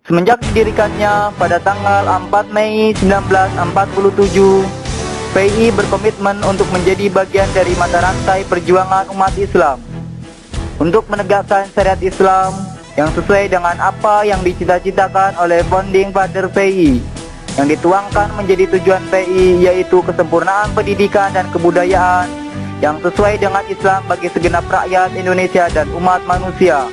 Semenjak didirikannya pada tanggal 4 Mei 1947, PII berkomitmen untuk menjadi bagian dari mata rantai perjuangan umat Islam untuk menegakkan syariat Islam yang sesuai dengan apa yang dicita-citakan oleh Founding Father PII, yang dituangkan menjadi tujuan PII, yaitu kesempurnaan pendidikan dan kebudayaan yang sesuai dengan Islam bagi segenap rakyat Indonesia dan umat manusia.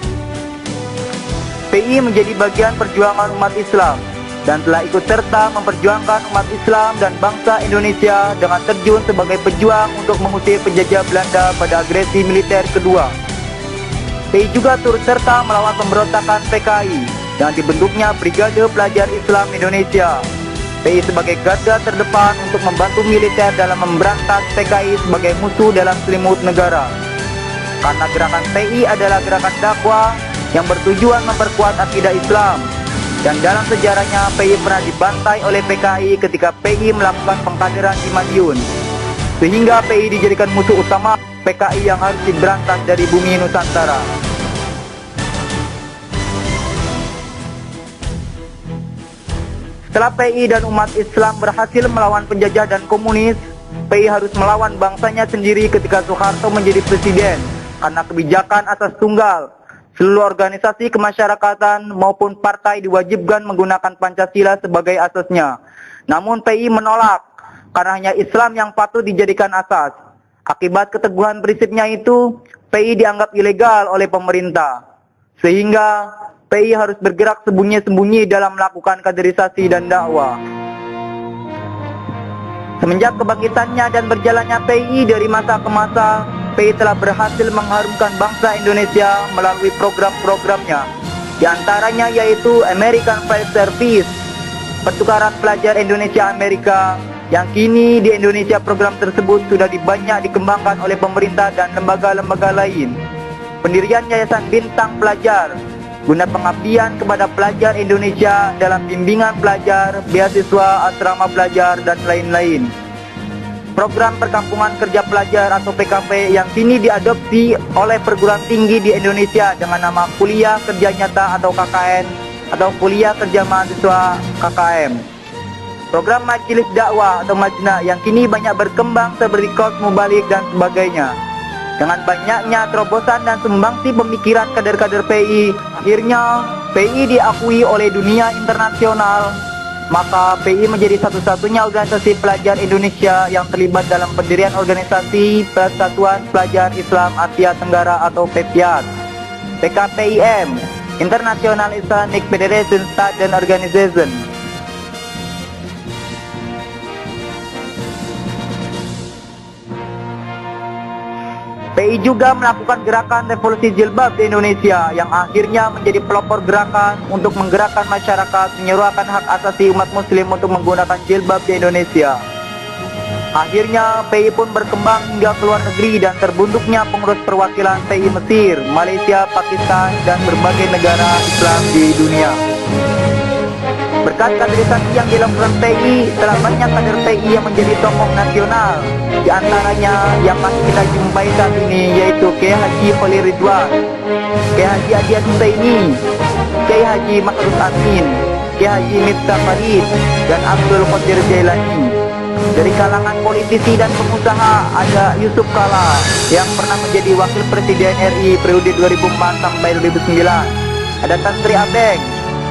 PII menjadi bagian perjuangan umat Islam dan telah ikut serta memperjuangkan umat Islam dan bangsa Indonesia dengan terjun sebagai pejuang untuk mengusir penjajah Belanda pada agresi militer kedua. PII juga turut serta melawan pemberontakan PKI dan dibentuknya Brigade Pelajar Islam Indonesia. PII sebagai garda terdepan untuk membantu militer dalam memberantas PKI sebagai musuh dalam selimut negara. Karena gerakan PII adalah gerakan dakwah yang bertujuan memperkuat akidah Islam, dan dalam sejarahnya PII pernah dibantai oleh PKI ketika PII melakukan pengkaderan di Madiun, sehingga PII dijadikan musuh utama PKI yang harus diberantas dari bumi Nusantara. Setelah PII dan umat Islam berhasil melawan penjajah dan komunis, PII harus melawan bangsanya sendiri ketika Soeharto menjadi presiden karena kebijakan asas tunggal. Seluruh organisasi kemasyarakatan maupun partai diwajibkan menggunakan Pancasila sebagai asasnya. Namun PII menolak karena hanya Islam yang patut dijadikan asas. Akibat keteguhan prinsipnya itu, PII dianggap ilegal oleh pemerintah, sehingga PII harus bergerak sembunyi-sembunyi dalam melakukan kaderisasi dan dakwah. Semenjak kebangkitannya dan berjalannya PII dari masa ke masa, PII telah berhasil mengharumkan bangsa Indonesia melalui program-programnya. Di antaranya yaitu American File Service, pertukaran pelajar Indonesia Amerika, yang kini di Indonesia program tersebut sudah banyak dikembangkan oleh pemerintah dan lembaga-lembaga lain. Pendirian Yayasan Bintang Pelajar, guna pengabdian kepada pelajar Indonesia dalam bimbingan pelajar, beasiswa, asrama pelajar, dan lain-lain. Program Perkampungan Kerja Pelajar atau PKP yang kini diadopsi oleh perguruan tinggi di Indonesia dengan nama Kuliah Kerja Nyata atau KKN atau Kuliah Kerja Mahasiswa KKM. Program Majelis Dakwah atau Majna yang kini banyak berkembang seperti Kos Mubalik dan sebagainya. Dengan banyaknya terobosan dan sumbangsi pemikiran kader-kader PII, akhirnya PII diakui oleh dunia internasional. Maka PII menjadi satu-satunya organisasi pelajar Indonesia yang terlibat dalam pendirian organisasi Persatuan Pelajar Islam Asia Tenggara atau PPIAT, PKPIM, International Islamic Federation Student Organization. PII juga melakukan gerakan revolusi jilbab di Indonesia yang akhirnya menjadi pelopor gerakan untuk menggerakkan masyarakat menyuarakan hak asasi umat muslim untuk menggunakan jilbab di Indonesia. Akhirnya PII pun berkembang hingga ke luar negeri dan terbentuknya pengurus perwakilan PII Mesir, Malaysia, Pakistan, dan berbagai negara Islam di dunia. Berkat kaderisasi yang dilakukan PII, telah banyak kader PII yang menjadi tokoh nasional. Di antaranya yang masih kita jumpai saat ini yaitu Kiai Haji Khalil Ridwan, Kiai Haji Adiat Husaini, Kiai Haji Ma'ruf Amin, Kiai Haji Miftah Farid, dan Abdul Qadir Jailani. Dari kalangan politisi dan pengusaha ada Yusuf Kala yang pernah menjadi wakil presiden RI periode 2004 sampai 2009. Ada Tan Sri Abeng,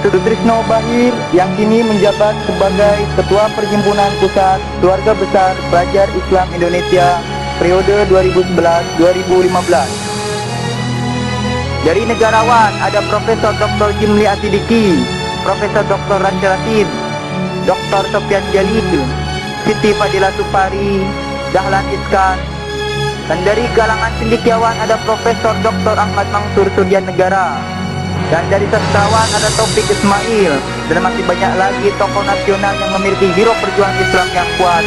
Sudutrisno Bahir yang kini menjabat sebagai Ketua Perhimpunan Pusat Keluarga Besar Pelajar Islam Indonesia periode 2011-2015. Dari negarawan ada Profesor Dr. Jimli Asidiki, Profesor Dr. Rashid Rashid, Dr. Sofyan Jalil, Siti Fadila Supari, Dahlan Iskan. Dan dari kalangan cendekiawan ada Profesor Dr. Ahmad Mansur Surya Negara. Dan dari sastrawan ada Taufik Ismail, dan masih banyak lagi tokoh nasional yang memiliki hero perjuangan Islam yang kuat.